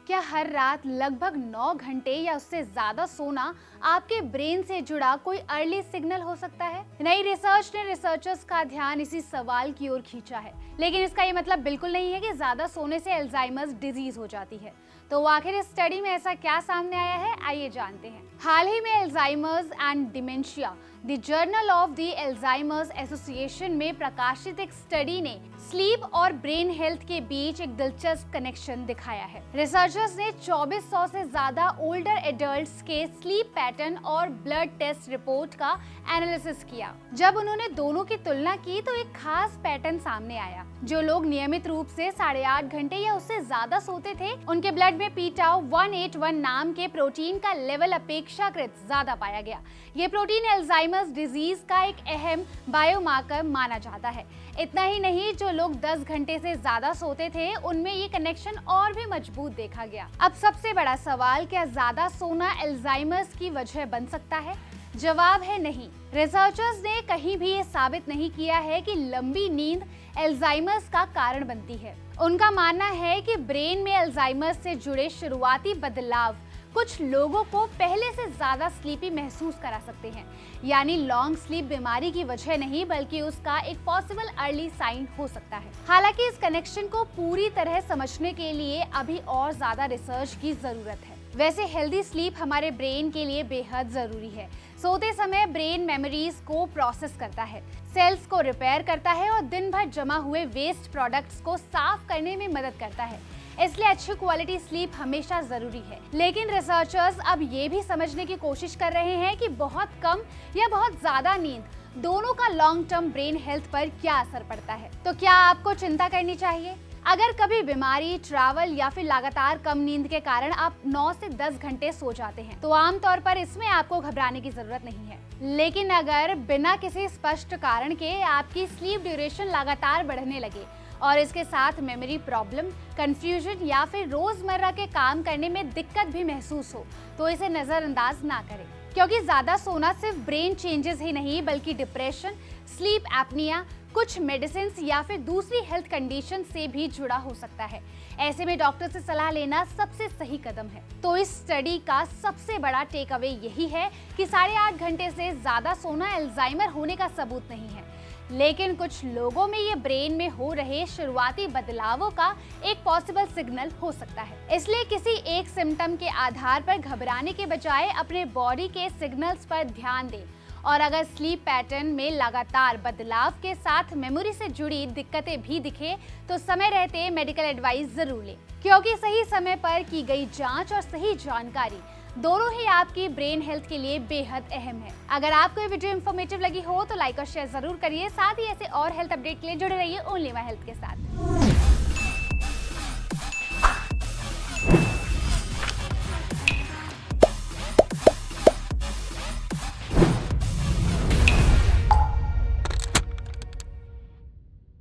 क्या हर रात लगभग 9 घंटे या उससे ज्यादा सोना आपके ब्रेन से जुड़ा कोई अर्ली सिग्नल हो सकता है? नई रिसर्च ने रिसर्चर्स का ध्यान इसी सवाल की ओर खींचा है, लेकिन इसका ये मतलब बिल्कुल नहीं है कि ज्यादा सोने से अल्जाइमर्स डिजीज हो जाती है। तो आखिर इस स्टडी में ऐसा क्या सामने आया है, आइए जानते हैं। हाल ही में Alzheimer's and dementia the journal of the Alzheimer's association में प्रकाशित एक स्टडी ने स्लीप और ब्रेन हेल्थ के बीच एक दिलचस्प कनेक्शन दिखाया है। रिसर्चर्स ने 2400 से ज्यादा ओल्डर एडल्ट्स के स्लीप पैटर्न और ब्लड टेस्ट रिपोर्ट का एनालिसिस किया। जब उन्होंने दोनों की तुलना की तो एक खास पैटर्न सामने आया। जो लोग नियमित रूप से 8.5 घंटे या उससे ज्यादा सोते थे, उनके ब्लड में पी-टाउ 181 नाम के प्रोटीन का लेवल अपेक्षाकृत ज्यादा पाया गया। ये प्रोटीन अल्जाइमर्स डिजीज का एक अहम बायोमार्कर माना जाता है। इतना ही नहीं, जो लोग 10 घंटे से ज्यादा सोते थे, उनमें ये कनेक्शन और भी मजबूत देखा गया। अब सबसे बड़ा सवाल, क्या ज्यादा सोना अल्जाइमर्स की वजह बन सकता है? जवाब है नहीं। रिसर्चर्स ने कहीं भी ये साबित नहीं किया है कि लंबी नींद अल्जाइमर्स का कारण बनती है। उनका मानना है कि ब्रेन में अल्जाइमर्स से जुड़े शुरुआती बदलाव कुछ लोगों को पहले से ज्यादा स्लीपी महसूस करा सकते हैं। यानी लॉन्ग स्लीप बीमारी की वजह नहीं, बल्कि उसका एक पॉसिबल अर्ली साइन हो सकता है। हालांकि इस कनेक्शन को पूरी तरह समझने के लिए अभी और ज्यादा रिसर्च की जरूरत है। वैसे हेल्दी स्लीप हमारे ब्रेन के लिए बेहद जरूरी है। सोते समय ब्रेन मेमोरीज को प्रोसेस करता है, सेल्स को रिपेयर करता है और दिन भर जमा हुए वेस्ट प्रोडक्ट्स को साफ करने में मदद करता है। इसलिए अच्छी क्वालिटी स्लीप हमेशा जरूरी है। लेकिन रिसर्चर्स अब ये भी समझने की कोशिश कर रहे हैं कि बहुत कम या बहुत ज्यादा नींद दोनों का लॉन्ग टर्म ब्रेन हेल्थ पर क्या असर पड़ता है। तो क्या आपको चिंता करनी चाहिए? अगर कभी बीमारी, ट्रैवल या फिर लगातार कम नींद के कारण आप 9 से 10 घंटे सो जाते हैं, तो आमतौर पर इसमें आपको घबराने की जरूरत नहीं है। लेकिन अगर बिना किसी स्पष्ट कारण के आपकी स्लीप ड्यूरेशन लगातार बढ़ने लगे और इसके साथ मेमोरी प्रॉब्लम, कंफ्यूजन या फिर रोजमर्रा के काम करने में दिक्कत भी महसूस हो, तो इसे नजरअंदाज ना करें। क्योंकि ज्यादा सोना सिर्फ ब्रेन चेंजेस ही नहीं, बल्कि डिप्रेशन, स्लीप एपनिया, कुछ मेडिसिन या फिर दूसरी हेल्थ कंडीशन से भी जुड़ा हो सकता है। ऐसे में डॉक्टर से सलाह लेना सबसे सही कदम है। तो इस स्टडी का सबसे बड़ा टेक अवे यही है कि 8.5 घंटे से ज्यादा सोना अल्जाइमर होने का सबूत नहीं है, लेकिन कुछ लोगों में ये ब्रेन में हो रहे शुरुआती बदलावों का एक पॉसिबल सिग्नल हो सकता है। इसलिए किसी एक सिम्टम के आधार पर घबराने के बजाय अपने बॉडी के सिग्नल्स पर ध्यान दें, और अगर स्लीप पैटर्न में लगातार बदलाव के साथ मेमोरी से जुड़ी दिक्कतें भी दिखे, तो समय रहते मेडिकल एडवाइस जरूर लें। क्योंकि सही समय पर की गई जांच और सही जानकारी दोनों ही आपकी ब्रेन हेल्थ के लिए बेहद अहम है। अगर आपको ये वीडियो इन्फॉर्मेटिव लगी हो तो लाइक और शेयर जरूर करिए। साथ ही ऐसे और हेल्थ अपडेट के लिए जुड़े रहिए ओनली माय हेल्थ के साथ।